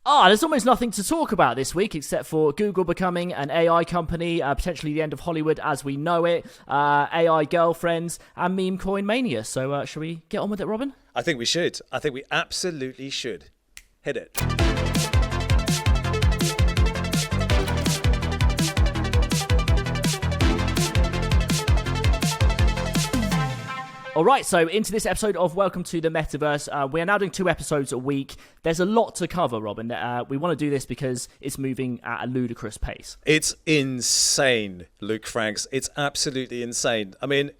There's almost nothing to talk about this week except for Google becoming an AI company, potentially the end of Hollywood as we know it, AI girlfriends, and Memecoin mania. So shall we get on with it, Robin? I think we should. I think we absolutely should. Hit it. All right, so into this episode of Welcome to the Metaverse. We are now doing 2 episodes a week. There's a lot to cover, Robin. We want to do this because it's moving at a ludicrous pace. It's insane, Luke Franks. It's absolutely insane. I mean,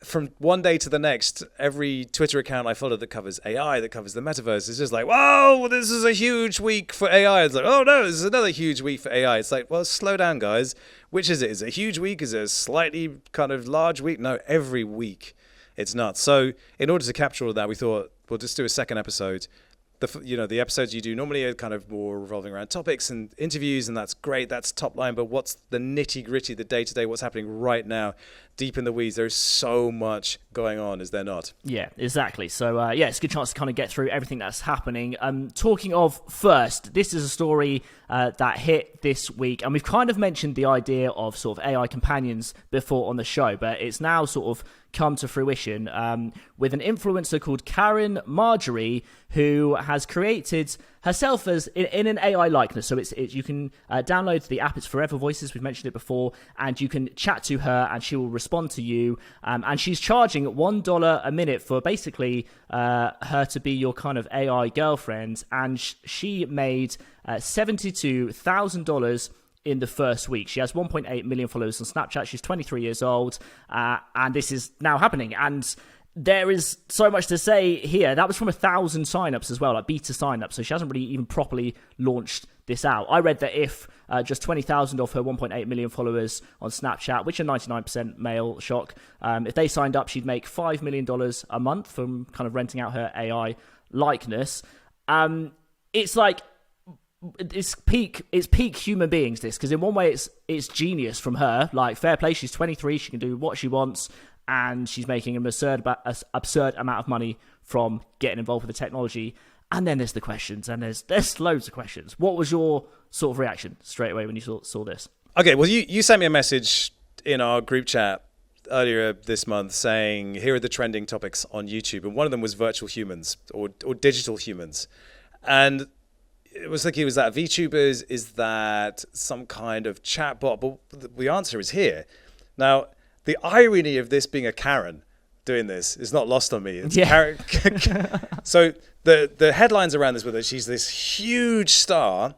from one day to the next, every Twitter account I follow that covers AI, that covers the Metaverse, is just like, whoa, this is a huge week for AI. It's like, oh no, this is another huge week for AI. It's like, well, slow down, guys. Which is it? Is it a huge week? Is it a slightly kind of large week? No, every week. It's nuts. So in order to capture all of that, we thought we'll just do a second episode. The episodes you do normally are kind of more revolving around topics and interviews, and that's great. That's top line. But what's the nitty gritty, the day to day, what's happening right now, deep in the weeds? There's so much going on, is there not? Yeah, exactly. So it's a good chance to kind of get through everything that's happening. Talking of first, this is a story that hit this week, and we've kind of mentioned the idea of sort of AI companions before on the show, but it's now sort of come to fruition with an influencer called Caryn Marjorie, who has created herself as in an AI likeness. So it's you can download the app. It's Forever Voices. We've mentioned it before, and you can chat to her, and she will respond to you. And she's charging $1 a minute for basically her to be your kind of AI girlfriend. And she made $72,000 in the first week. She has 1.8 million followers on Snapchat. She's 23 years old, and this is now happening. And there is so much to say here. That was from 1,000 signups as well, like beta signups. So she hasn't really even properly launched this out. I read that if just 20,000 of her 1.8 million followers on Snapchat, which are 99% male, shock, if they signed up, she'd make $5 million a month from kind of renting out her AI likeness. It's like, it's peak human beings, this, because in one way it's genius from her. Like, fair play, she's 23, she can do what she wants, and she's making an absurd amount of money from getting involved with the technology. And then there's the questions, and there's loads of questions. What was your sort of reaction straight away when you saw this? Okay, well, you sent me a message in our group chat earlier this month saying, here are the trending topics on YouTube, and one of them was virtual humans or digital humans. And it was like, was that VTubers? Is that some kind of chatbot? But the answer is here. Now, the irony of this being a Caryn doing this is not lost on me. It's yeah. So the headlines around this were that she's this huge star.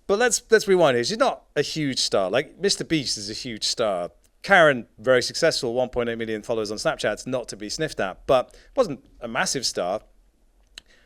But let's rewind here. She's not a huge star. Like, Mr. Beast is a huge star. Caryn, very successful, 1.8 million followers on Snapchat. It's not to be sniffed at, but wasn't a massive star.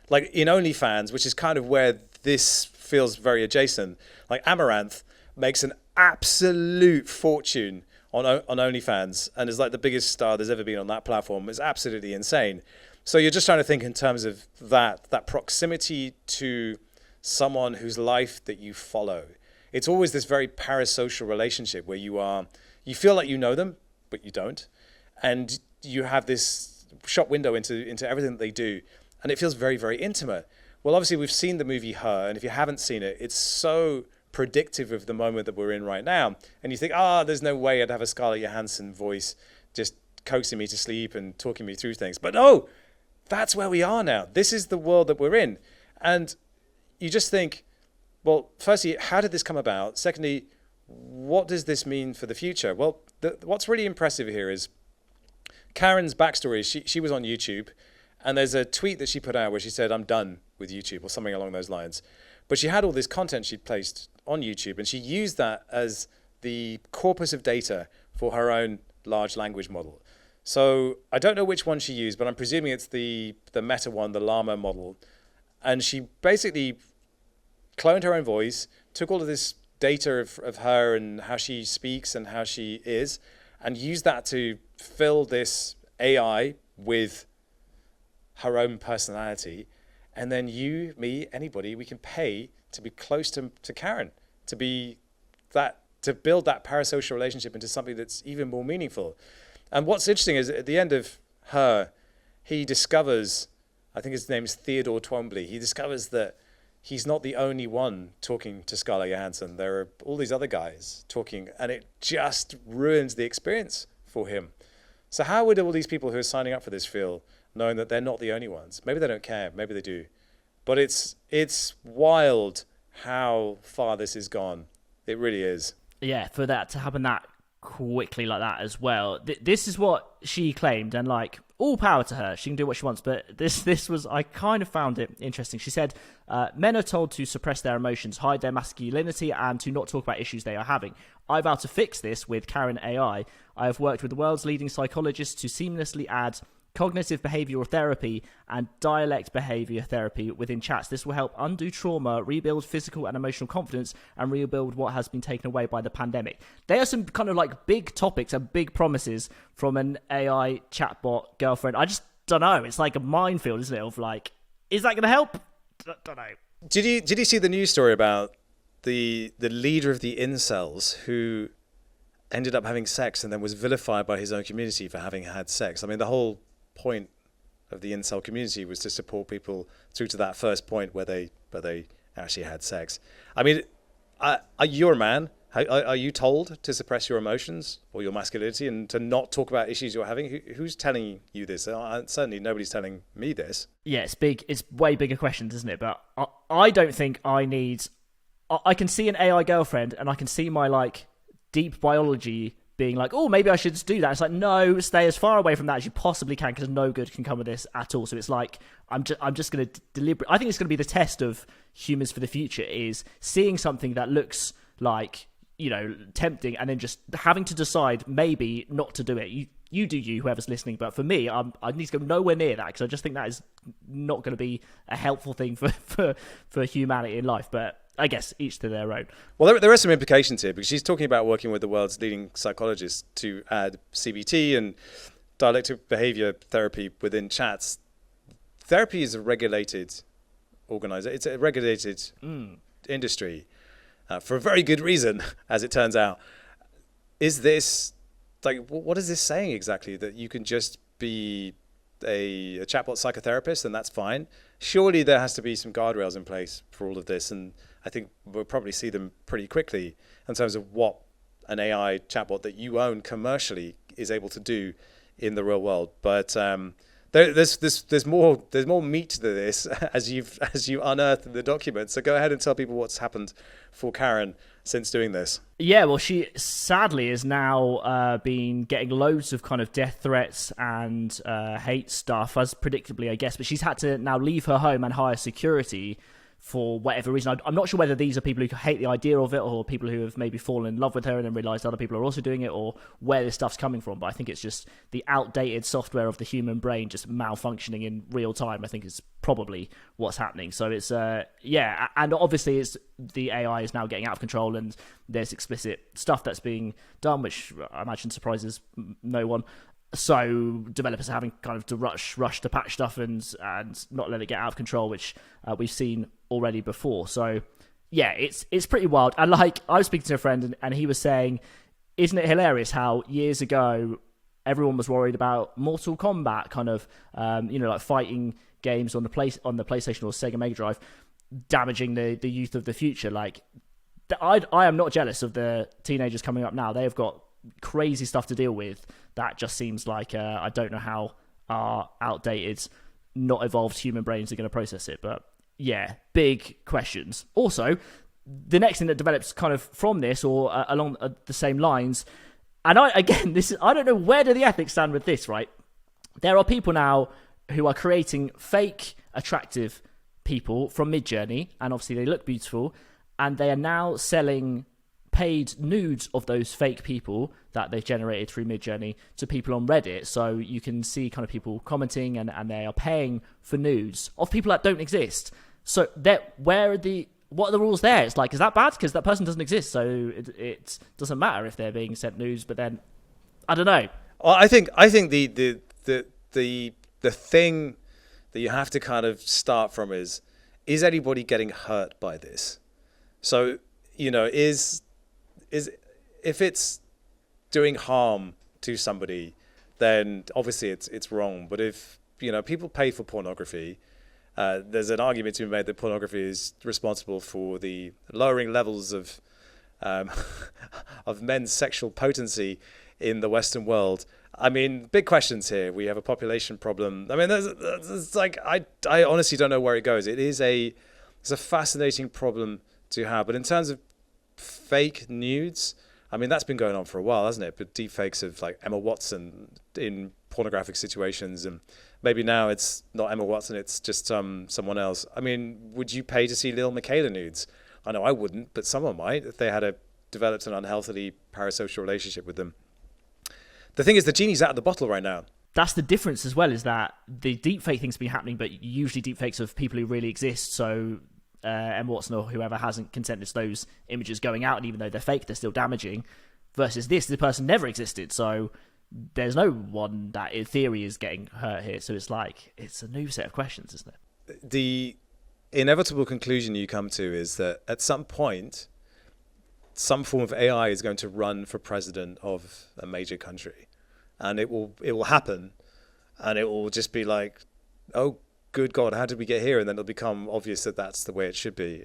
Like in OnlyFans, which is kind of where this feels very adjacent. Like Amaranth makes an absolute fortune on OnlyFans and is like the biggest star there's ever been on that platform. It's absolutely insane. So you're just trying to think in terms of that proximity to someone whose life that you follow. It's always this very parasocial relationship where you feel like you know them, but you don't. And you have this shop window into everything that they do. And it feels very, very intimate. Well, obviously, we've seen the movie Her, and if you haven't seen it, it's so predictive of the moment that we're in right now. And you think, there's no way I'd have a Scarlett Johansson voice just coaxing me to sleep and talking me through things. But no, that's where we are now. This is the world that we're in. And you just think, well, firstly, how did this come about? Secondly, what does this mean for the future? Well, what's really impressive here is Caryn's backstory. She was on YouTube. And there's a tweet that she put out where she said, I'm done with YouTube, or something along those lines. But she had all this content she'd placed on YouTube, and she used that as the corpus of data for her own large language model. So I don't know which one she used, but I'm presuming it's the Meta one, the Llama model. And she basically cloned her own voice, took all of this data of her and how she speaks and how she is, and used that to fill this AI with her own personality. And then you, me, anybody, we can pay to be close to Caryn, to build that parasocial relationship into something that's even more meaningful. And what's interesting is at the end of Her, he discovers, I think his name's Theodore Twombly, he discovers that he's not the only one talking to Scarlett Johansson. There are all these other guys talking, and it just ruins the experience for him. So how would all these people who are signing up for this feel, knowing that they're not the only ones? Maybe they don't care, maybe they do. But it's wild how far this has gone. It really is. Yeah, for that to happen that quickly like that as well. This is what she claimed, and like, all power to her. She can do what she wants. But this was, I kind of found it interesting. She said, men are told to suppress their emotions, hide their masculinity, and to not talk about issues they are having. I vow to fix this with Caryn AI. I have worked with the world's leading psychologists to seamlessly add cognitive behavioral therapy and dialect behavior therapy within chats. This will help undo trauma, rebuild physical and emotional confidence, and rebuild what has been taken away by the pandemic. They are some kind of like big topics and big promises from an AI chatbot girlfriend. I just don't know. It's like a minefield, isn't it? Of like, is that going to help? Don't know. Did you see the news story about the leader of the incels who ended up having sex and then was vilified by his own community for having had sex? I mean, the whole point of the incel community was to support people through to that first point where they actually had sex. I mean, you're a man. Are you told to suppress your emotions or your masculinity and to not talk about issues you're having? Who's telling you this? Certainly nobody's telling me this. Yeah, it's big. It's way bigger questions, isn't it? But I don't think I need... I can see an AI girlfriend and I can see my like deep biology being like, oh, maybe I should do that. It's like, no, stay as far away from that as you possibly can, because no good can come of this at all. So it's like, I'm just going to deliberate. I think it's going to be the test of humans for the future, is seeing something that looks like, you know, tempting, and then just having to decide maybe not to do it. You do you, whoever's listening. But for me, I need to go nowhere near that, because I just think that is not going to be a helpful thing for humanity in life. But I guess each to their own. Well, there are some implications here, because she's talking about working with the world's leading psychologists to add CBT and dialectic behavior therapy within chats. Therapy is a regulated organization. It's a regulated industry for a very good reason, as it turns out. Is this, like, what is this saying exactly? That you can just be a chatbot psychotherapist and that's fine? Surely there has to be some guardrails in place for all of this, and I think we'll probably see them pretty quickly in terms of what an AI chatbot that you own commercially is able to do in the real world. But there's more meat to this as you unearth in the document. So go ahead and tell people what's happened for Caryn since doing this. Yeah, well, she sadly is now been getting loads of kind of death threats and hate stuff, as predictably, I guess. But she's had to now leave her home and hire security for whatever reason. I'm not sure whether these are people who hate the idea of it, or people who have maybe fallen in love with her and then realised other people are also doing it, or where this stuff's coming from. But I think it's just the outdated software of the human brain just malfunctioning in real time. I think is probably what's happening. So it's yeah, and obviously it's the AI is now getting out of control, and there's explicit stuff that's being done, which I imagine surprises no one. So developers are having kind of to rush to patch stuff and not let it get out of control, which we've seen already before. So yeah, it's pretty wild. And like, I was speaking to a friend and he was saying, isn't it hilarious how years ago everyone was worried about Mortal Kombat kind of like fighting games on the PlayStation or Sega Mega Drive damaging the youth of the future. Like, I am not jealous of the teenagers coming up now. They have got crazy stuff to deal with. That just seems like I don't know how our outdated, not evolved human brains are going to process it. But yeah, big questions. Also, the next thing that develops kind of from this, or along the same lines, and I don't know, where do the ethics stand with this, right? There are people now who are creating fake attractive people from Midjourney, and obviously they look beautiful, and they are now selling paid nudes of those fake people that they've generated through Midjourney to people on Reddit. So you can see kind of people commenting, and they are paying for nudes of people that don't exist. So what are the rules there? It's like, is that bad? Because that person doesn't exist, so it doesn't matter if they're being sent nudes. But then, I don't know. Well, I think the thing that you have to kind of start from is anybody getting hurt by this? So, is if it's doing harm to somebody, then obviously it's wrong. But if people pay for pornography, There's an argument to be made that pornography is responsible for the lowering levels of of men's sexual potency in the Western world. I mean, big questions here. We have a population problem. I mean, there's like I honestly don't know where it goes. It's a fascinating problem to have. But in terms of fake nudes, I mean, that's been going on for a while, hasn't it? But deep fakes of like Emma Watson in pornographic situations, and maybe now it's not Emma Watson, it's just someone else. I mean, would you pay to see Lil Michaela nudes? I know I wouldn't, but someone might if they had developed an unhealthily parasocial relationship with them. The thing is, the genie's out of the bottle right now. That's the difference as well, is that the deepfake thing's been happening, but usually deepfakes of people who really exist. So Emma Watson or whoever hasn't consented to those images going out, and even though they're fake, they're still damaging. Versus this, the person never existed, so there's no one that in theory is getting hurt here. So it's like, it's a new set of questions, isn't it? The inevitable conclusion you come to is that at some point, some form of AI is going to run for president of a major country, and it will happen, and it will just be like, oh, good God, how did we get here? And then it'll become obvious that that's the way it should be.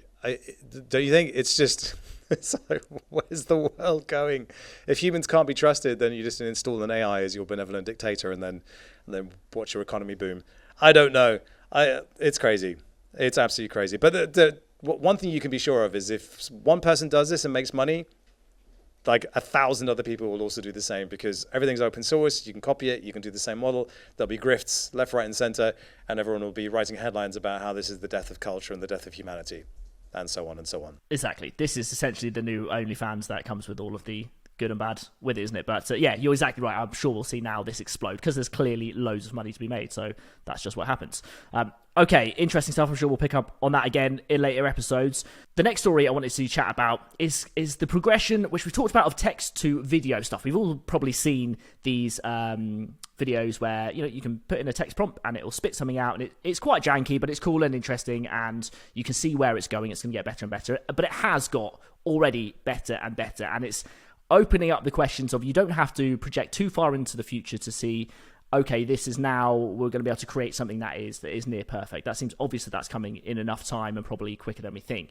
Don't you think? It's just, it's like, where's the world going? If humans can't be trusted, then you just install an AI as your benevolent dictator, and then watch your economy boom. I don't know. It's crazy. It's absolutely crazy. But one thing you can be sure of is if one person does this and makes money, like 1,000 other people will also do the same, because everything's open source. You can copy it. You can do the same model. There'll be grifts left, right, and center, and everyone will be writing headlines about how this is the death of culture and the death of humanity, and so on and so on. Exactly. This is essentially the new OnlyFans that comes with all of the good and bad with it, isn't it? But yeah, you're exactly right. I'm sure we'll see now this explode, because there's clearly loads of money to be made. So that's just what happens. Okay, interesting stuff. I'm sure we'll pick up on that again in later episodes. The next story I wanted to chat about is the progression, which we've talked about, of text to video stuff. We've all probably seen these videos where, you know, you can put in a text prompt and it'll spit something out, and it's quite janky, but it's cool and interesting, and you can see where it's going. It's going to get better and better, but it has got already better and better, and it's opening up the questions of, you don't have to project too far into the future to see, okay, this is now, we're going to be able to create something that is near perfect. That seems obvious that that's coming in enough time and probably quicker than we think.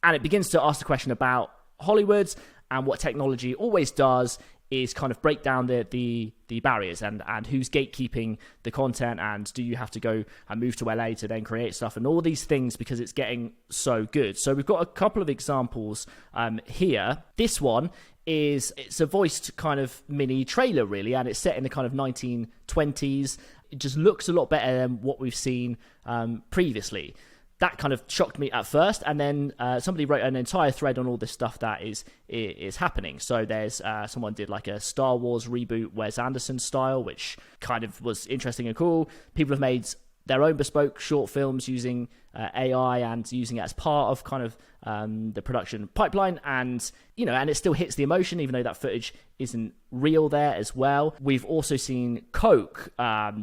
And it begins to ask the question about Hollywood, and what technology always does is kind of break down the barriers, and who's gatekeeping the content, and do you have to go and move to LA to then create stuff, and all these things, because it's getting so good. So we've got a couple of examples here. This one it's a voiced kind of mini trailer, really, and it's set in the kind of 1920s. It just looks a lot better than what we've seen previously. That kind of shocked me at first, and then somebody wrote an entire thread on all this stuff that is happening. So there's someone did like a Star Wars reboot Wes Anderson style, which kind of was interesting and cool. People have made their own bespoke short films using AI and using it as part of kind of the production pipeline, and and it still hits the emotion, even though that footage isn't real there as well. We've also seen Coke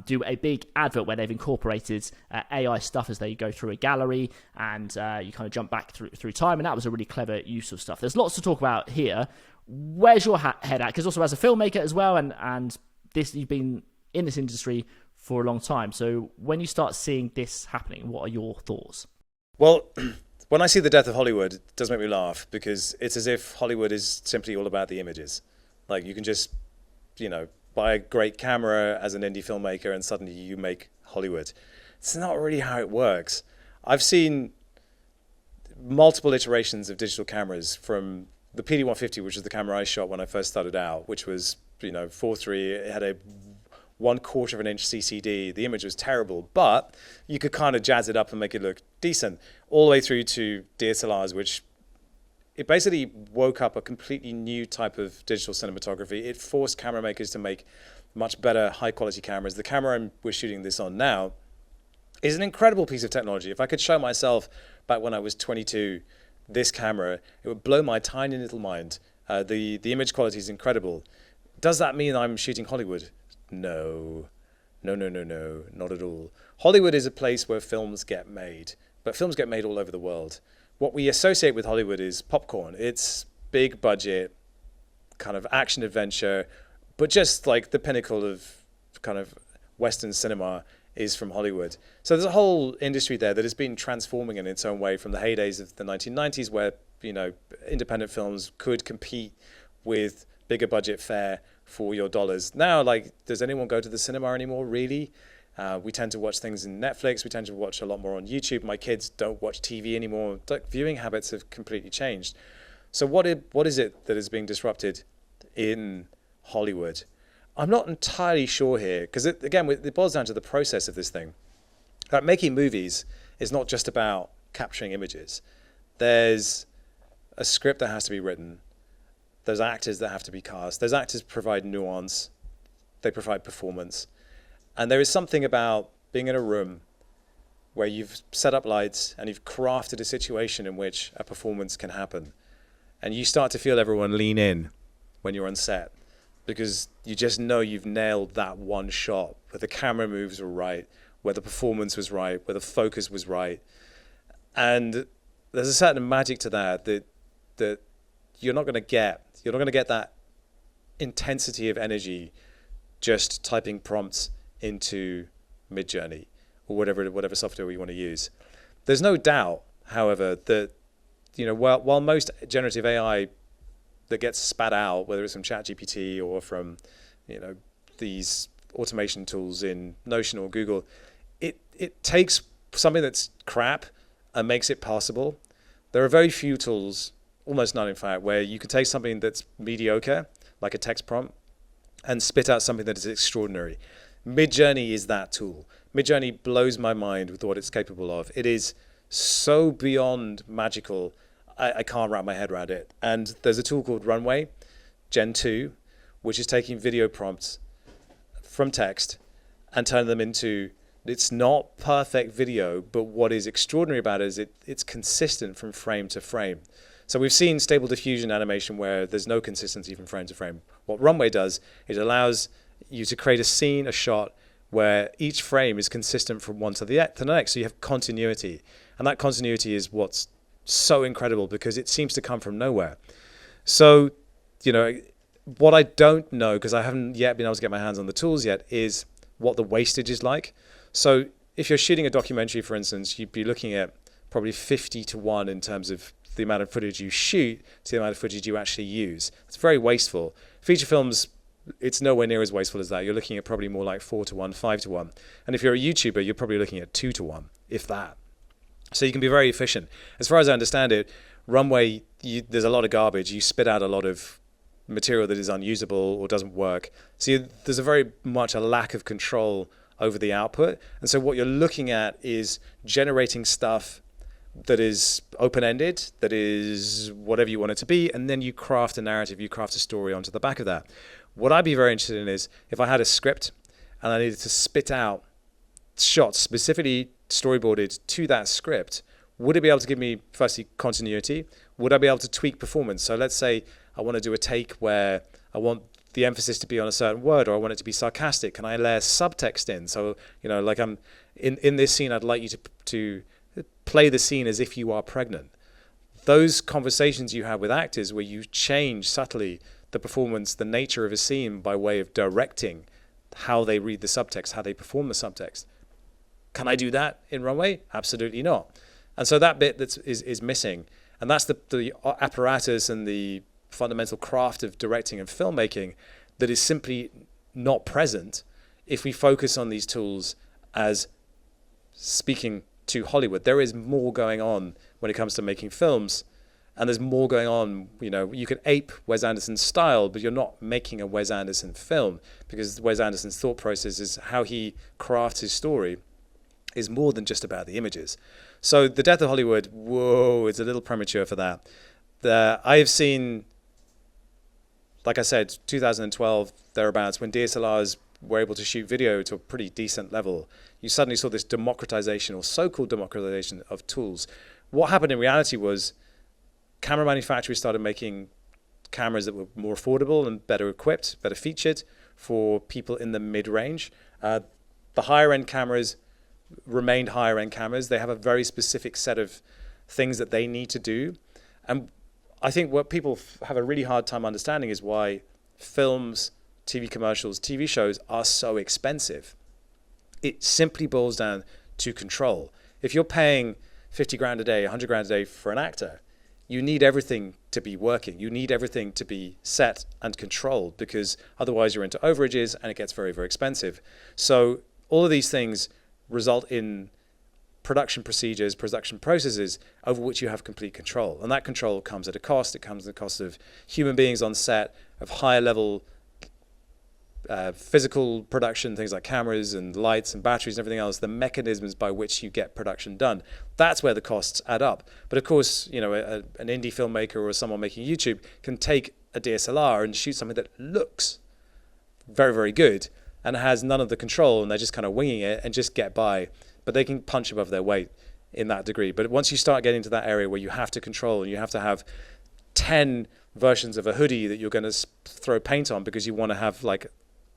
do a big advert where they've incorporated AI stuff as they go through a gallery, and you kind of jump back through time, and that was a really clever use of stuff. There's lots to talk about here. Where's your head at? Because also as a filmmaker as well, and this, you've been in this industry for a long time. So when you start seeing this happening, what are your thoughts? Well, when I see the death of Hollywood, it does make me laugh, because it's as if Hollywood is simply all about the images. Like, you can just, buy a great camera as an indie filmmaker and suddenly you make Hollywood. It's not really how it works. I've seen multiple iterations of digital cameras, from the PD-150, which is the camera I shot when I first started out, which was, 4:3. It had a 1/4 of an inch CCD. The image was terrible, but you could kind of jazz it up and make it look decent, all the way through to DSLRs, which it basically woke up a completely new type of digital cinematography. It forced camera makers to make much better, high quality cameras. The camera we're shooting this on now is an incredible piece of technology. If I could show myself back when I was 22 this camera, it would blow my tiny little mind. The image quality is incredible. Does that mean I'm shooting Hollywood? No, not at all. Hollywood is a place where films get made, but films get made all over the world. What we associate with Hollywood is popcorn. It's big budget, kind of action adventure, but just like the pinnacle of kind of Western cinema is from Hollywood. So there's a whole industry there that has been transforming in its own way from the heydays of the 1990s, where independent films could compete with bigger budget fare for your dollars. Now, like, does anyone go to the cinema anymore, really? We tend to watch things in Netflix. We tend to watch a lot more on YouTube. My kids don't watch TV anymore. Viewing habits have completely changed. So what is it that is being disrupted in Hollywood? I'm not entirely sure here, because it boils down to the process of this thing. Making movies is not just about capturing images. There's a script that has to be written. There's actors that have to be cast. Those actors provide nuance. They provide performance. And there is something about being in a room where you've set up lights and you've crafted a situation in which a performance can happen. And you start to feel everyone lean in when you're on set, because you just know you've nailed that one shot where the camera moves were right, where the performance was right, where the focus was right. And there's a certain magic to that you're not going to get. You're not going to get that intensity of energy just typing prompts into Midjourney or whatever software you want to use. There's no doubt, however, that while most generative AI that gets spat out, whether it's from ChatGPT or from these automation tools in Notion or Google, it takes something that's crap and makes it passable. There are very few tools, almost none in fact, where you can take something that's mediocre, like a text prompt, and spit out something that is extraordinary. Midjourney is that tool. Midjourney blows my mind with what it's capable of. It is so beyond magical, I can't wrap my head around it. And there's a tool called Runway, Gen 2, which is taking video prompts from text and turning them into, it's not perfect video, but what is extraordinary about it is it's consistent from frame to frame. So we've seen stable diffusion animation where there's no consistency from frame to frame. What Runway does, it allows you to create a scene, a shot, where each frame is consistent from one to the next. So you have continuity. And that continuity is what's so incredible, because it seems to come from nowhere. So, what I don't know, because I haven't yet been able to get my hands on the tools yet, is what the wastage is like. So if you're shooting a documentary, for instance, you'd be looking at probably 50-1 in terms of the amount of footage you shoot to the amount of footage you actually use. It's very wasteful. Feature films, it's nowhere near as wasteful as that. You're looking at probably more like 4-1, 5-1. And if you're a YouTuber, you're probably looking at 2-1, if that. So you can be very efficient. As far as I understand it, Runway, there's a lot of garbage. You spit out a lot of material that is unusable or doesn't work. So there's a very much a lack of control over the output. And so what you're looking at is generating stuff that is open-ended, that is whatever you want it to be, and then you craft a narrative, you craft a story onto the back of that. What I'd be very interested in is if I had a script and I needed to spit out shots specifically storyboarded to that script, would it be able to give me, firstly, continuity? Would I be able to tweak performance? So let's say I want to do a take where I want the emphasis to be on a certain word, or I want it to be sarcastic. Can I layer subtext in? So, like I'm in this scene, I'd like you to play the scene as if you are pregnant. Those conversations you have with actors where you change subtly the performance, the nature of a scene by way of directing how they read the subtext, how they perform the subtext. Can I do that in Runway? Absolutely not. And so that bit is missing. And that's the apparatus and the fundamental craft of directing and filmmaking that is simply not present if we focus on these tools as speaking to Hollywood. There is more going on when it comes to making films, and there's more going on. You can ape Wes Anderson's style, but you're not making a Wes Anderson film, because Wes Anderson's thought process is how he crafts his story is more than just about the images. So the death of Hollywood, whoa, it's a little premature for that. I have seen, like I said, 2012, thereabouts, when DSLRs were able to shoot video to a pretty decent level, you suddenly saw this democratization, or so-called democratization, of tools. What happened in reality was camera manufacturers started making cameras that were more affordable and better equipped, better featured for people in the mid-range. The higher-end cameras remained higher-end cameras. They have a very specific set of things that they need to do. And I think what people have a really hard time understanding is why films, TV commercials, TV shows are so expensive. It simply boils down to control. If you're paying 50 grand a day, 100 grand a day for an actor, you need everything to be working. You need everything to be set and controlled, because otherwise you're into overages and it gets very, very expensive. So all of these things result in production procedures, production processes over which you have complete control. And that control comes at a cost. It comes at the cost of human beings on set, of higher level physical production, things like cameras and lights and batteries and everything else, the mechanisms by which you get production done. That's where the costs add up. But of course, you know, an indie filmmaker or someone making YouTube can take a DSLR and shoot something that looks very, very good and has none of the control, and they're just kind of winging it and just get by. But they can punch above their weight in that degree. But once you start getting to that area where you have to control and you have to have 10 versions of a hoodie that you're going to throw paint on because you want to have, like,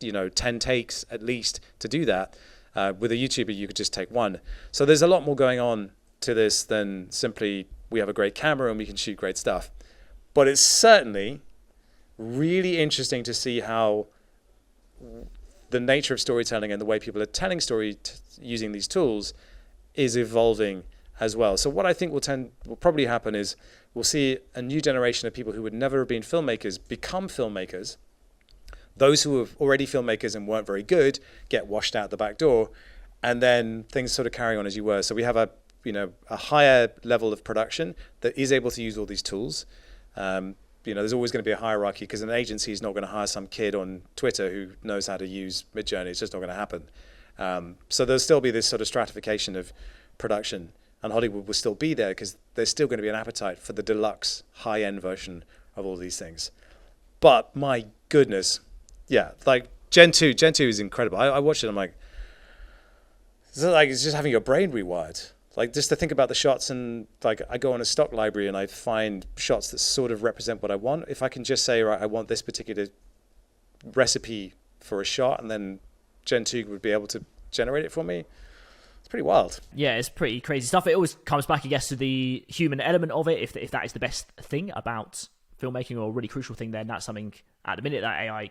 you know, 10 takes at least to do that. With a YouTuber, you could just take one. So there's a lot more going on to this than simply we have a great camera and we can shoot great stuff. But it's certainly really interesting to see how the nature of storytelling and the way people are telling story using these tools is evolving as well. So what I think will probably happen is we'll see a new generation of people who would never have been filmmakers become filmmakers. Those who were already filmmakers and weren't very good get washed out the back door, and then things sort of carry on as you were. So we have a higher level of production that is able to use all these tools. There's always going to be a hierarchy, because an agency is not going to hire some kid on Twitter who knows how to use Midjourney. It's just not going to happen. So there'll still be this sort of stratification of production, and Hollywood will still be there because there's still going to be an appetite for the deluxe high-end version of all these things. But my goodness, yeah, like Gen 2 is incredible. I watched it, I'm like, it's just having your brain rewired. Like, just to think about the shots, and like I go on a stock library and I find shots that sort of represent what I want. If I can just say, right, I want this particular recipe for a shot, and then Gen 2 would be able to generate it for me. It's pretty wild. Yeah, it's pretty crazy stuff. It always comes back, I guess, to the human element of it. If that is the best thing about filmmaking, or a really crucial thing, then that's something at the minute that AI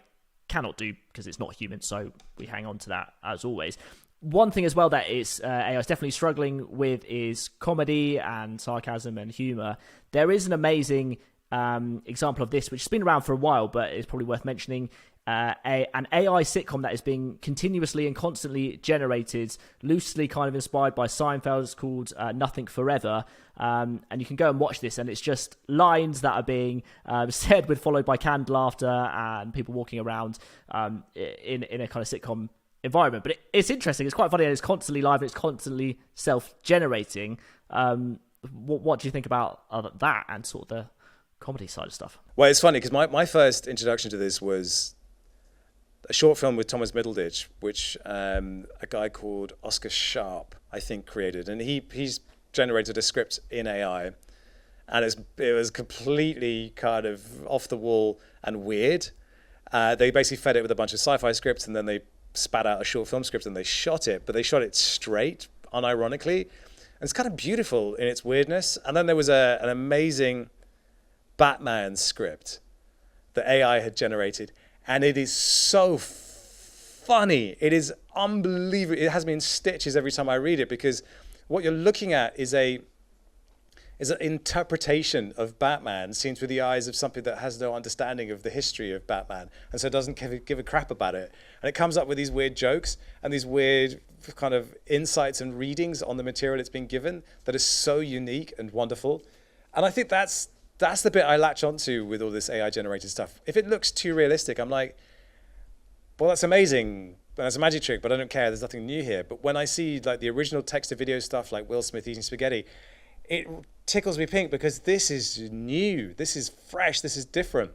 cannot do because it's not human. So we hang on to that as always. One thing as well that is AI is definitely struggling with is comedy and sarcasm and humor. There is an amazing example of this, which has been around for a while, but it's probably worth mentioning. An AI sitcom that is being continuously and constantly generated, loosely kind of inspired by Seinfeld. It's called Nothing Forever. And you can go and watch this, and it's just lines that are being said with followed by canned laughter and people walking around in a kind of sitcom environment. But it's interesting. It's quite funny, and it's constantly live, and it's constantly self-generating. What do you think about that and sort of the comedy side of stuff? Well, it's funny because my first introduction to this was a short film with Thomas Middleditch, which a guy called Oscar Sharp, I think, created. And he's generated a script in AI, and it was completely kind of off the wall and weird. They basically fed it with a bunch of sci-fi scripts, and then they spat out a short film script and they shot it, but they shot it straight, unironically. And it's kind of beautiful in its weirdness. And then there was an amazing Batman script that AI had generated, and it is so funny. It is unbelievable. It has me in stitches every time I read it, because what you're looking at is an interpretation of Batman seen through the eyes of something that has no understanding of the history of Batman, and so doesn't give a crap about it. And it comes up with these weird jokes and these weird kind of insights and readings on the material it's been given that is so unique and wonderful. And I think that's the bit I latch onto with all this AI generated stuff. If it looks too realistic, I'm like, well, that's amazing. That's a magic trick, but I don't care. There's nothing new here. But when I see like the original text to video stuff, like Will Smith eating spaghetti, it tickles me pink, because this is new, this is fresh, this is different.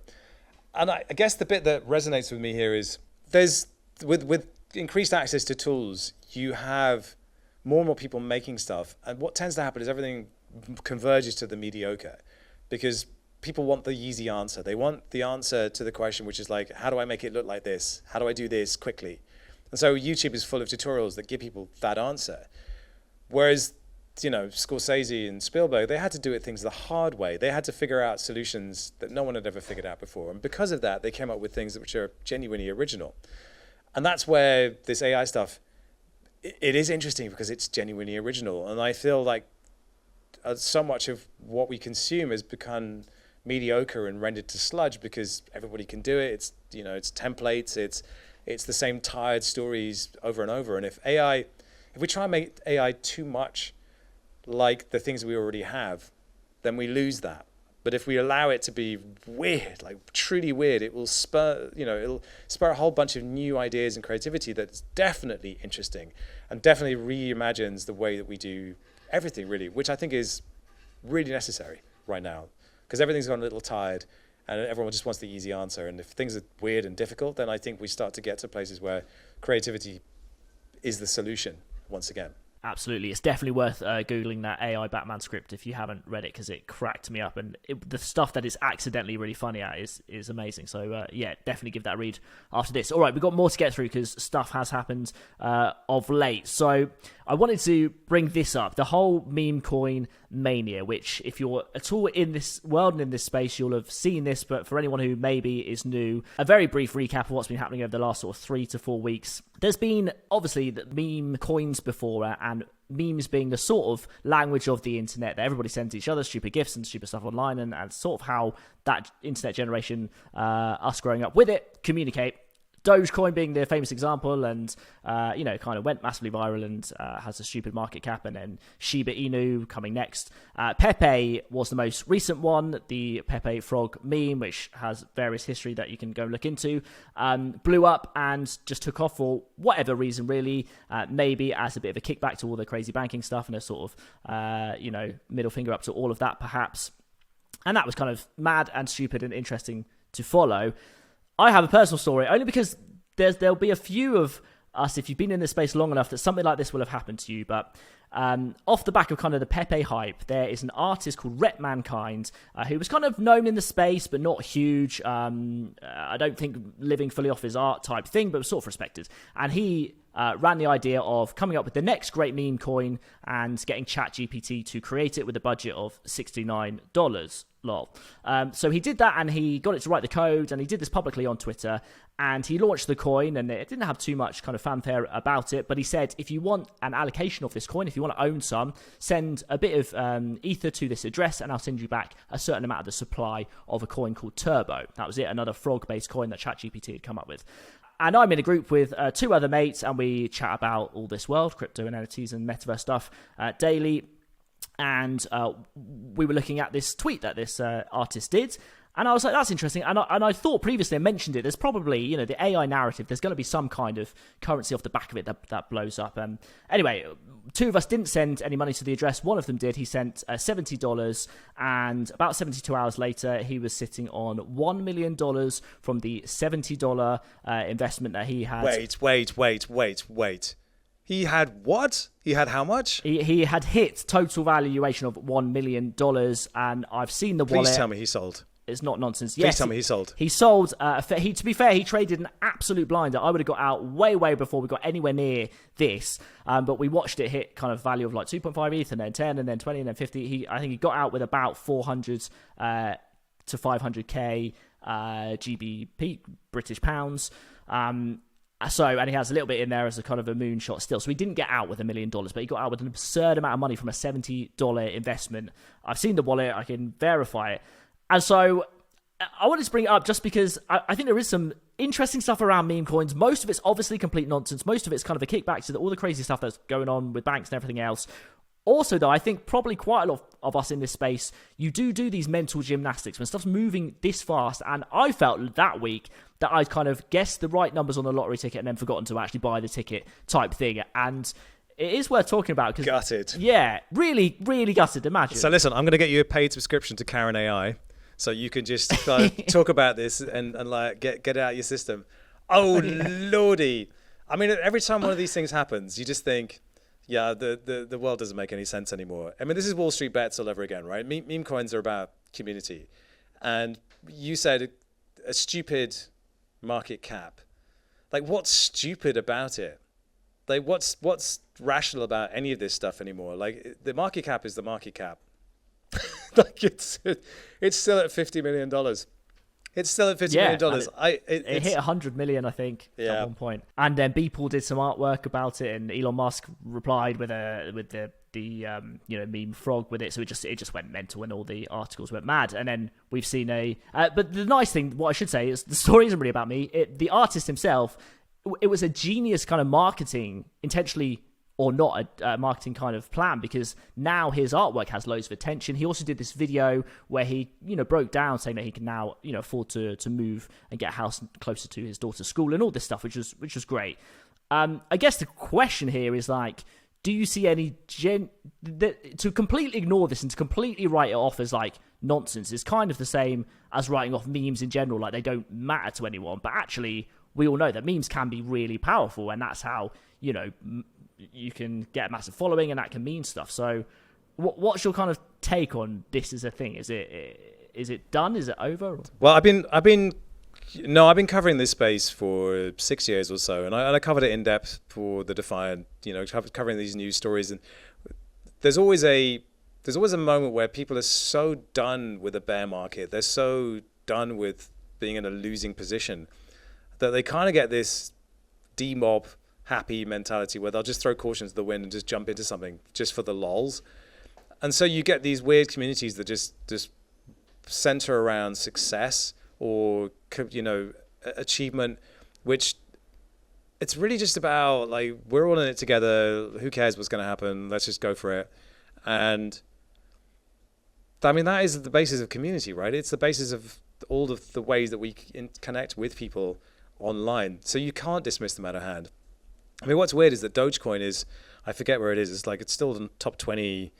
And I guess the bit that resonates with me here is there's with increased access to tools, you have more and more people making stuff, and what tends to happen is everything converges to the mediocre, because people want the easy answer. They want the answer to the question, which is like, how do I make it look like this? How do I do this quickly? And so YouTube is full of tutorials that give people that answer. Whereas, Scorsese and Spielberg, they had to do things the hard way. They had to figure out solutions that no one had ever figured out before. And because of that, they came up with things which are genuinely original. And that's where this AI stuff it is interesting because it's genuinely original, and I feel like so much of what we consume has become mediocre and rendered to sludge because everybody can do it. It's, you know, it's templates, it's the same tired stories over and over. And if we try and make AI too much like the things we already have, then we lose that. But if we allow it to be weird, like truly weird, it'll spur a whole bunch of new ideas and creativity that's definitely interesting and definitely reimagines the way that we do everything, really, which I think is really necessary right now because everything's gone a little tired and everyone just wants the easy answer. And if things are weird and difficult, then I think we start to get to places where creativity is the solution once again. Absolutely. It's definitely worth Googling that AI Batman script if you haven't read it, because it cracked me up. And the stuff that it's accidentally really funny at is amazing. So, yeah, definitely give that a read after this. All right, we've got more to get through because stuff has happened of late. So I wanted to bring this up, the whole Memecoin mania, which if you're at all in this world and in this space, you'll have seen this. But for anyone who maybe is new, a very brief recap of what's been happening over the last sort of 3 to 4 weeks. There's been, obviously, the meme coins before, and memes being the sort of language of the internet that everybody sends each other, stupid gifs and stupid stuff online, and sort of how that internet generation, us growing up with it, communicate. Dogecoin being the famous example, and kind of went massively viral and has a stupid market cap, and then Shiba Inu coming next. Pepe was the most recent one, the Pepe frog meme, which has various history that you can go look into, blew up and just took off for whatever reason, really, maybe as a bit of a kickback to all the crazy banking stuff and a sort of middle finger up to all of that, perhaps. And that was kind of mad and stupid and interesting to follow. I have a personal story, only because there'll be a few of us, if you've been in this space long enough, that something like this will have happened to you. But off the back of kind of the Pepe hype, there is an artist called Rhett Mankind, who was kind of known in the space, but not huge. I don't think living fully off his art type thing, but was sort of respected. And he ran the idea of coming up with the next great meme coin and getting ChatGPT to create it with a budget of $69. Lol. So he did that, and he got it to write the code, and he did this publicly on Twitter, and he launched the coin, and it didn't have too much kind of fanfare about it, but he said, if you want an allocation of this coin, if you want to own some, send a bit of ether to this address, and I'll send you back a certain amount of the supply of a coin called Turbo. That was it, another frog-based coin that ChatGPT had come up with. And I'm in a group with 2 other mates, and we chat about all this world, crypto and NFTs and metaverse stuff daily. And we were looking at this tweet that this artist did, and I was like, that's interesting. And I thought previously, I mentioned it, there's probably, the AI narrative, there's going to be some kind of currency off the back of it that blows up. Anyway, 2 of us didn't send any money to the address. One of them did. He sent $70, and about 72 hours later, he was sitting on $1 million from the $70 investment that he had. Wait. He had what? He had how much? He had hit total valuation of $1 million, and I've seen the wallet. Please tell me he sold. It's not nonsense. Please tell me he sold. He sold. To be fair, he traded an absolute blinder. I would have got out way before we got anywhere near this. But we watched it hit kind of value of like 2.5 ETH, and then 10, and then 20, and then 50. I think he got out with about 400 to 500k GBP, British pounds. And he has a little bit in there as a kind of a moonshot still. So he didn't get out with $1 million, but he got out with an absurd amount of money from a $70 investment. I've seen the wallet. I can verify it. And so I wanted to bring it up just because I think there is some interesting stuff around meme coins. Most of it's obviously complete nonsense. Most of it's kind of a kickback to all the crazy stuff that's going on with banks and everything else. Also, though, I think probably quite a lot of us in this space, you do these mental gymnastics when stuff's moving this fast. And I felt that week that I'd kind of guessed the right numbers on the lottery ticket and then forgotten to actually buy the ticket type thing. And it is worth talking about. Gutted. Yeah, really gutted, imagine. So listen, I'm going to get you a paid subscription to Caryn AI, so you can just talk about this and like get it out of your system. Oh, lordy. I mean, every time one of these things happens, you just think, yeah, the world doesn't make any sense anymore. I mean, this is Wall Street bets all over again, right? Meme coins are about community. And you said a stupid market cap. Like, what's stupid about it? Like, what's rational about any of this stuff anymore? Like, the market cap is the market cap. Like, it's still at $50 million. It's still at $50 million. It hit 100 million, I think, at one point. And then Beeple did some artwork about it, and Elon Musk replied with the meme frog with it. So it just went mental, and all the articles went mad. And then we've seen but the nice thing, what I should say, is the story isn't really about me. The artist himself, it was a genius kind of marketing, intentionally or not a marketing kind of plan, because now his artwork has loads of attention. He also did this video where he, broke down saying that he can now, afford to move and get a house closer to his daughter's school and all this stuff, which was great. I guess the question here is like, do you see any to completely ignore this and to completely write it off as like nonsense is kind of the same as writing off memes in general, like they don't matter to anyone. But actually, we all know that memes can be really powerful, and that's how, you can get a massive following, and that can mean stuff. So what's your kind of take on this as a thing? Is it done? Is it over? Well, I've been covering this space for 6 years or so, and I covered it in depth for the Defiant, covering these news stories. And there's always a moment where people are so done with a bear market, they're so done with being in a losing position, that they kind of get this demob happy mentality where they'll just throw caution to the wind and just jump into something just for the lols. And so you get these weird communities that just center around success or, achievement, which it's really just about like, we're all in it together. Who cares what's going to happen? Let's just go for it. And I mean, that is the basis of community, right? It's the basis of all of the ways that we connect with people online. So you can't dismiss them out of hand. I mean, what's weird is that Dogecoin is, I forget where it is. It's still in the top 20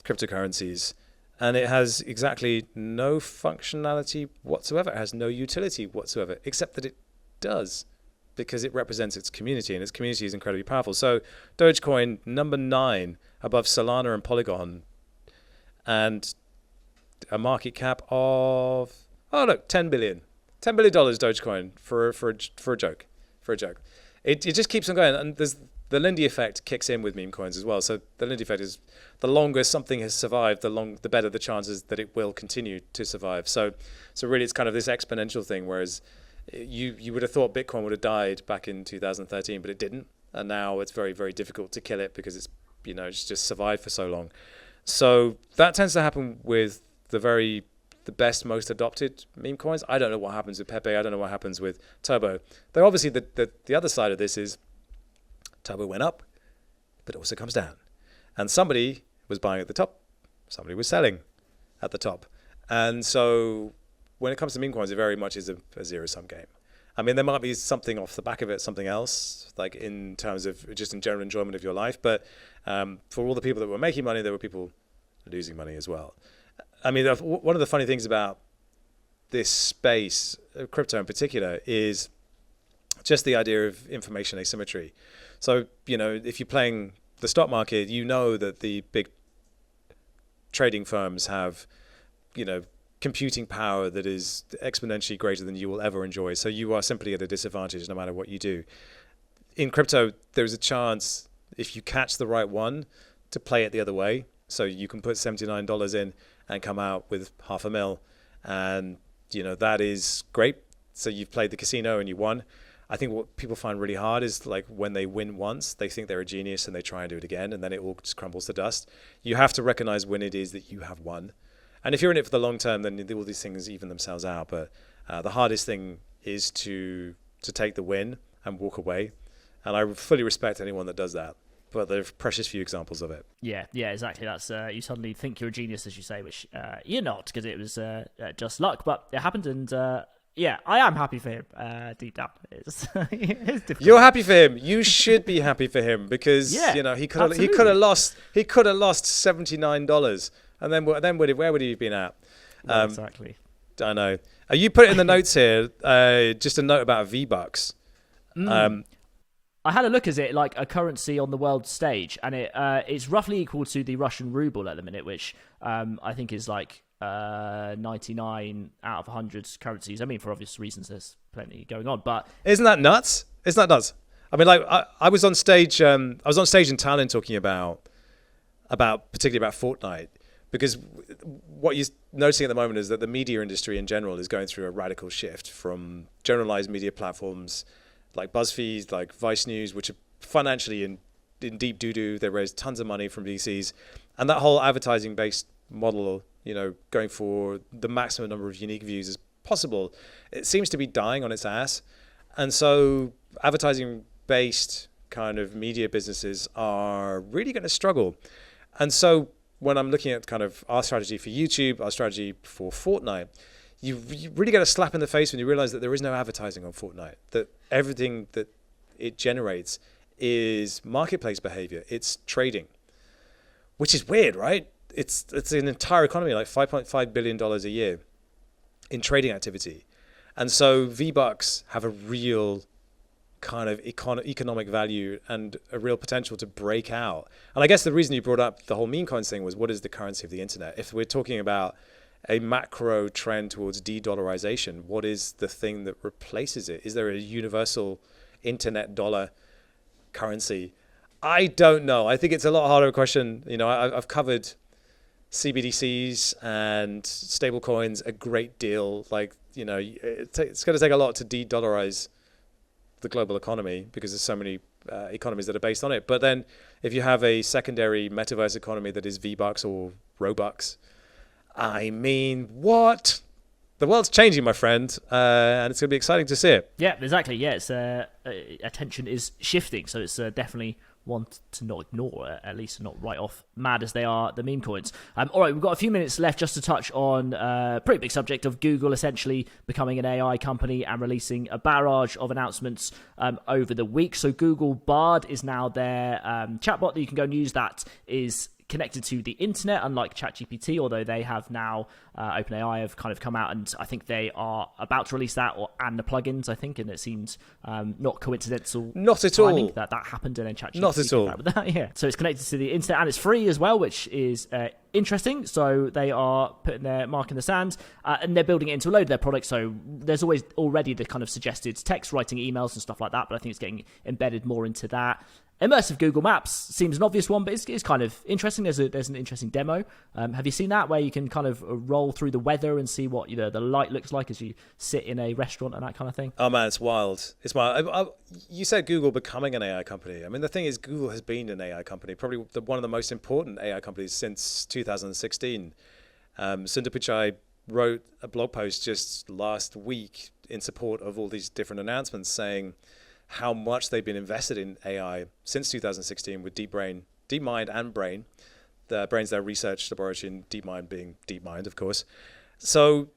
cryptocurrencies, and it has exactly no functionality whatsoever. It has no utility whatsoever, except that it does, because it represents its community, and its community is incredibly powerful. So Dogecoin, number 9, above Solana and Polygon, and a market cap of, $10 billion. $10 billion Dogecoin for a joke. It just keeps on going, and there's the Lindy effect kicks in with meme coins as well. So the Lindy effect is the longer something has survived, the better the chances that it will continue to survive. So really, it's kind of this exponential thing. Whereas you would have thought Bitcoin would have died back in 2013, but it didn't, and now it's very, very difficult to kill it because it's it's just survived for so long. So that tends to happen with the best, most adopted meme coins. I don't know what happens with Pepe. I don't know what happens with Turbo. Though obviously the other side of this is Turbo went up, but it also comes down. And somebody was buying at the top. Somebody was selling at the top. And so when it comes to meme coins, it very much is a zero-sum game. I mean, there might be something off the back of it, something else, like in terms of just in general enjoyment of your life. But for all the people that were making money, there were people losing money as well. I mean, one of the funny things about this space, crypto in particular, is just the idea of information asymmetry. So, if you're playing the stock market, that the big trading firms have, computing power that is exponentially greater than you will ever enjoy. So you are simply at a disadvantage no matter what you do. In crypto, there's a chance, if you catch the right one, to play it the other way. So you can put $79 in and come out with $500,000, and that is great. So you've played the casino and you won. I think what people find really hard is like when they win once, they think they're a genius and they try and do it again, and then it all just crumbles to dust. You have to recognize when it is that you have won, and if you're in it for the long term, then all these things even themselves out. But the hardest thing is to take the win and walk away, and I fully respect anyone that does that. But there are precious few examples of it. Yeah, exactly. That's you suddenly think you're a genius, as you say, which you're not, because it was just luck. But it happened, and I am happy for him. Deep down, it's difficult. You're happy for him. You should be happy for him because he could have lost $79, and then where would he have been at? Exactly. I know. You put in the notes here just a note about V-Bucks. I had a look at it like a currency on the world stage, and it's roughly equal to the Russian ruble at the minute, which I think is like 99 out of 100 currencies. I mean, for obvious reasons, there's plenty going on, but isn't that nuts? I mean, like I was on stage. I was on stage in Tallinn talking about particularly about Fortnite, because what noticing at the moment is that the media industry in general is going through a radical shift from generalized media platforms like BuzzFeed, like Vice News, which are financially in deep doo-doo. They raised tons of money from VCs. And that whole advertising-based model, going for the maximum number of unique views as possible, it seems to be dying on its ass. And so advertising-based kind of media businesses are really going to struggle. And so when I'm looking at kind of our strategy for YouTube, our strategy for Fortnite, you really get a slap in the face when you realize that there is no advertising on Fortnite, that everything that it generates is marketplace behavior. It's trading, which is weird, right? It's an entire economy, like $5.5 billion a year in trading activity. And so V-Bucks have a real kind of economic value and a real potential to break out. And I guess the reason you brought up the whole meme coins thing was, what is the currency of the internet? If we're talking about a macro trend towards de-dollarization, what is the thing that replaces it? Is there a universal internet dollar currency? I don't know. I think it's a lot harder question. I've covered CBDCs and stable coins a great deal. It's going to take a lot to de-dollarize the global economy because there's so many economies that are based on it. But then if you have a secondary metaverse economy that is V-Bucks or Robux, I mean, what? The world's changing, my friend, and it's going to be exciting to see it. Yeah, exactly. Yeah, it's attention is shifting, so it's definitely one to not ignore, at least not write off, mad as they are, the meme coins. All right, we've got a few minutes left just to touch on a pretty big subject of Google essentially becoming an AI company and releasing a barrage of announcements over the week. So Google Bard is now their chatbot that you can go and use that is connected to the internet, unlike ChatGPT, although they have now, OpenAI have kind of come out and I think they are about to release that and the plugins, I think, and it seems not coincidental. Not at all. That happened and then ChatGPT not at all. With that. Yeah. So it's connected to the internet and it's free as well, which is interesting. So they are putting their mark in the sand and they're building it into a load of their products. So there's always already the kind of suggested text writing emails and stuff like that, but I think it's getting embedded more into that. Immersive Google Maps seems an obvious one, but it's kind of interesting. There's an interesting demo. Have you seen that where you can kind of roll through the weather and see what the light looks like as you sit in a restaurant and that kind of thing? Oh man, it's wild. It's wild. You said Google becoming an AI company. I mean, the thing is, Google has been an AI company, probably one of the most important AI companies since 2016. Sundar Pichai wrote a blog post just last week in support of all these different announcements saying how much they've been invested in AI since 2016 with DeepMind and Brain. The Brain's their research laboratory and DeepMind being DeepMind, of course. So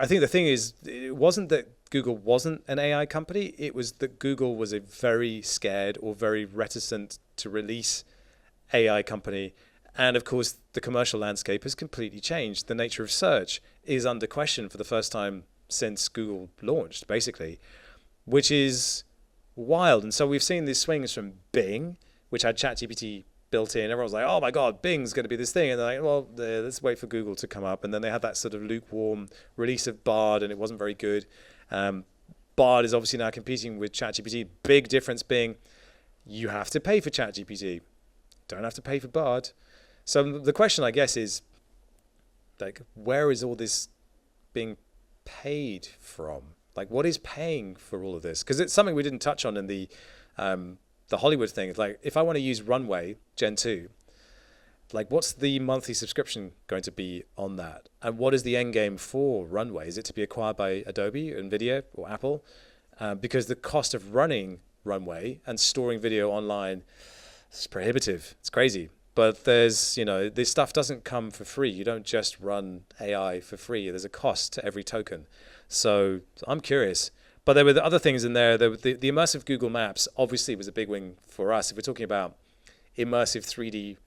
I think the thing is, it wasn't that Google wasn't an AI company. It was that Google was a very scared or very reticent to release AI company. And of course, the commercial landscape has completely changed. The nature of search is under question for the first time since Google launched, basically, which is wild. And so we've seen these swings from Bing, which had ChatGPT built in. Everyone's like, oh my God, Bing's going to be this thing. And they're like, well, let's wait for Google to come up. And then they had that sort of lukewarm release of Bard, and it wasn't very good. Bard is obviously now competing with ChatGPT. Big difference being you have to pay for ChatGPT. Don't have to pay for Bard. So the question, I guess, is like, where is all this being paid from? Like, what is paying for all of this? Because it's something we didn't touch on in the Hollywood thing. It's like, if I want to use Runway Gen 2, like, what's the monthly subscription going to be on that? And what is the end game for Runway? Is it to be acquired by Adobe, NVIDIA, or Apple? Because the cost of running Runway and storing video online is prohibitive. It's crazy. But there's, this stuff doesn't come for free. You don't just run AI for free. There's a cost to every token. So I'm curious. But there were the other things in there. The immersive Google Maps obviously was a big win for us. If we're talking about immersive 3D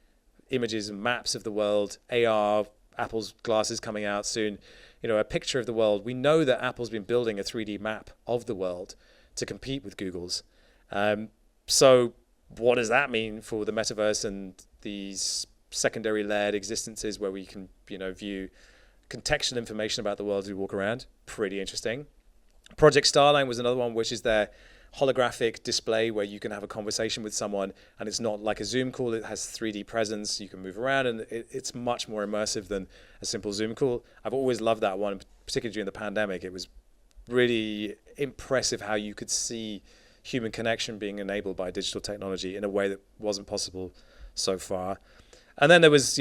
images and maps of the world, AR, Apple's glasses coming out soon, a picture of the world. We know that Apple's been building a 3D map of the world to compete with Google's. So what does that mean for the metaverse and these secondary layered existences where we can, view contextual information about the world as we walk around? Pretty interesting. Project Starline was another one, which is their holographic display where you can have a conversation with someone, and it's not like a Zoom call. It has 3D presence. You can move around, and it's much more immersive than a simple Zoom call. I've always loved that one, particularly during the pandemic. It was really impressive how you could see human connection being enabled by digital technology in a way that wasn't possible so far. And then there was,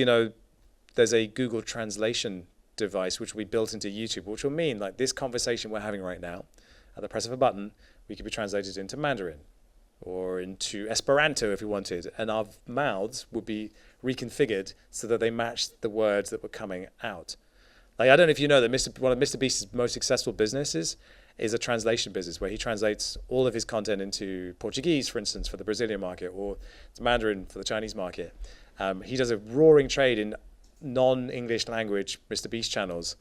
there's a Google translation device which we built into YouTube, which will mean like this conversation we're having right now, at the press of a button, we could be translated into Mandarin or into Esperanto if we wanted, and our mouths would be reconfigured so that they matched the words that were coming out. Like, I don't know if you know that one of Mr. Beast's most successful businesses is a translation business where he translates all of his content into Portuguese, for instance, for the Brazilian market, or to Mandarin for the Chinese market. He does a roaring trade in non-English language Mr. Beast channels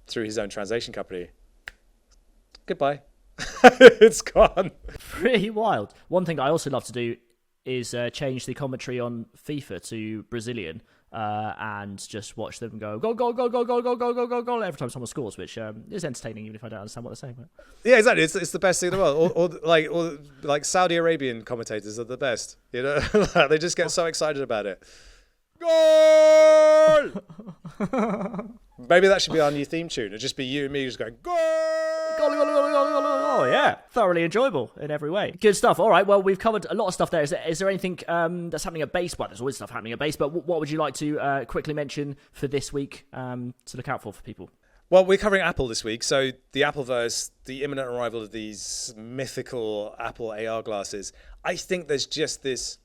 through his own translation company. Goodbye. It's gone. Pretty wild. One thing I also love to do is change the commentary on FIFA to Brazilian and just watch them go goal, goal, goal, goal, goal, goal, goal, goal, goal, goal every time someone scores, which is entertaining even if I don't understand what they're saying. But... Yeah, exactly. It's the best thing in the world. Or like Saudi Arabian commentators are the best. They just get so excited about it. Goal! Maybe that should be our new theme tune. It'd just be you and me just going goal. Goal, goal, goal, goal, goal, goal. Oh yeah, thoroughly enjoyable in every way. Good stuff. All right, well, we've covered a lot of stuff there. Is there anything that's happening at base? Well, there's always stuff happening at base, but what would you like to quickly mention for this week to look out for people? Well, we're covering Apple this week, so the Appleverse, the imminent arrival of these mythical Apple AR glasses. I think there's just this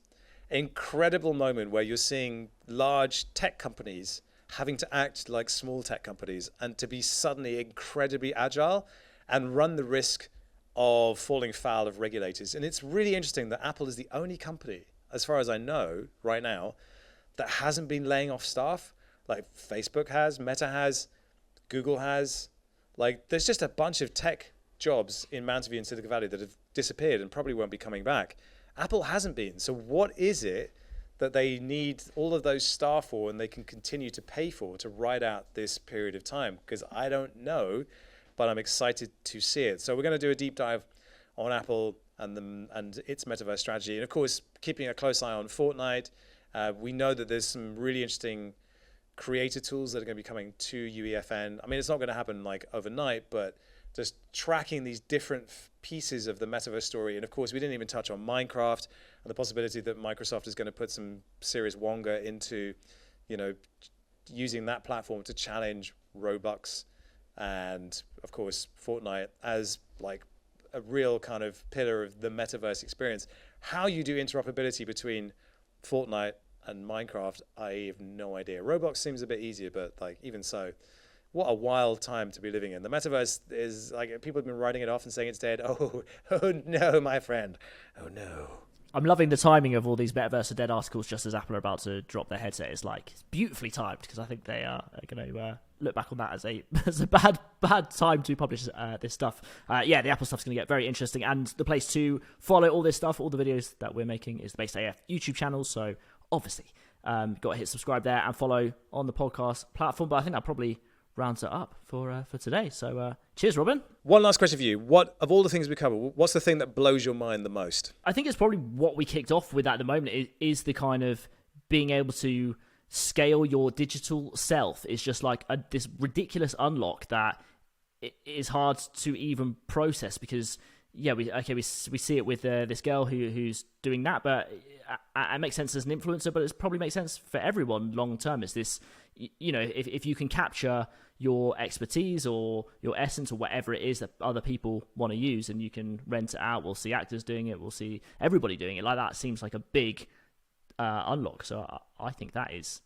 incredible moment where you're seeing large tech companies having to act like small tech companies and to be suddenly incredibly agile and run the risk of falling foul of regulators. And it's really interesting that Apple is the only company, as far as I know right now, that hasn't been laying off staff. Like Facebook has, Meta has, Google has. Like, there's just a bunch of tech jobs in Mountain View and Silicon Valley that have disappeared and probably won't be coming back. Apple hasn't been. So what is it that they need all of those staff for and they can continue to pay for to ride out this period of time? Because I don't know, but I'm excited to see it. So we're going to do a deep dive on Apple and its metaverse strategy. And of course, keeping a close eye on Fortnite. We know that there's some really interesting creator tools that are going to be coming to UEFN. I mean, it's not going to happen like overnight, but just tracking these different pieces of the metaverse story. And of course, we didn't even touch on Minecraft and the possibility that Microsoft is going to put some serious wonga into, using that platform to challenge Roblox and, of course, Fortnite as like a real kind of pillar of the metaverse experience. How you do interoperability between Fortnite and Minecraft, I have no idea. Roblox seems a bit easier, but like even so, what a wild time to be living in. The metaverse is like, people have been writing it off and saying it's dead. Oh no, my friend. Oh no. I'm loving the timing of all these Metaverse are dead articles just as Apple are about to drop their headset. It's like beautifully timed because I think they are going to look back on that as a bad time to publish this stuff. The Apple stuff's going to get very interesting, and the place to follow all this stuff, all the videos that we're making, is the Based AF YouTube channel. So obviously, got to hit subscribe there and follow on the podcast platform. But I think that probably rounds it up for today. So cheers, Robin. One last question for you. What, of all the things we cover, what's the thing that blows your mind the most? I think it's probably what we kicked off with at the moment is the kind of being able to scale your digital self. Is just like this ridiculous unlock that it is hard to even process because we see it with this girl who's doing that, but it makes sense as an influencer, but it probably makes sense for everyone long term. Is this, if you can capture your expertise or your essence or whatever it is that other people want to use, and you can rent it out. We'll see actors doing it. We'll see everybody doing it. Like that seems like a big unlock. So I think that is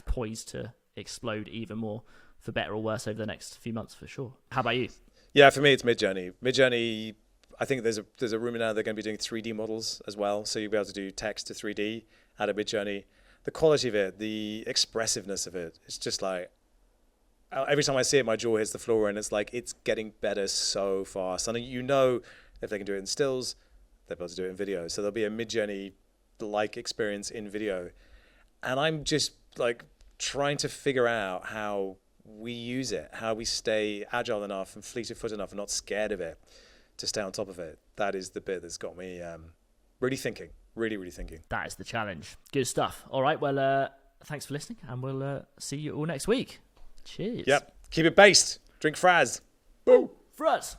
poised to explode even more, for better or worse, over the next few months for sure. How about you? Yeah, for me it's Midjourney. Midjourney, I think there's a rumor now they're going to be doing 3D models as well, so you'll be able to do text to 3D out of Midjourney. The quality of it, the expressiveness of it, it's just like, every time I see it, my jaw hits the floor, and it's like, it's getting better so fast. And if they can do it in stills, they'll be able to do it in video. So there'll be a Midjourney-like experience in video. And I'm just like trying to figure out how we use it, how we stay agile enough and fleet of foot enough and not scared of it to stay on top of it. That is the bit that's got me really thinking, really thinking. That is the challenge. Good stuff. All right, well, thanks for listening, and we'll see you all next week. Cheers. Yep. Keep it based. Drink Fraz. Boo. Fraz.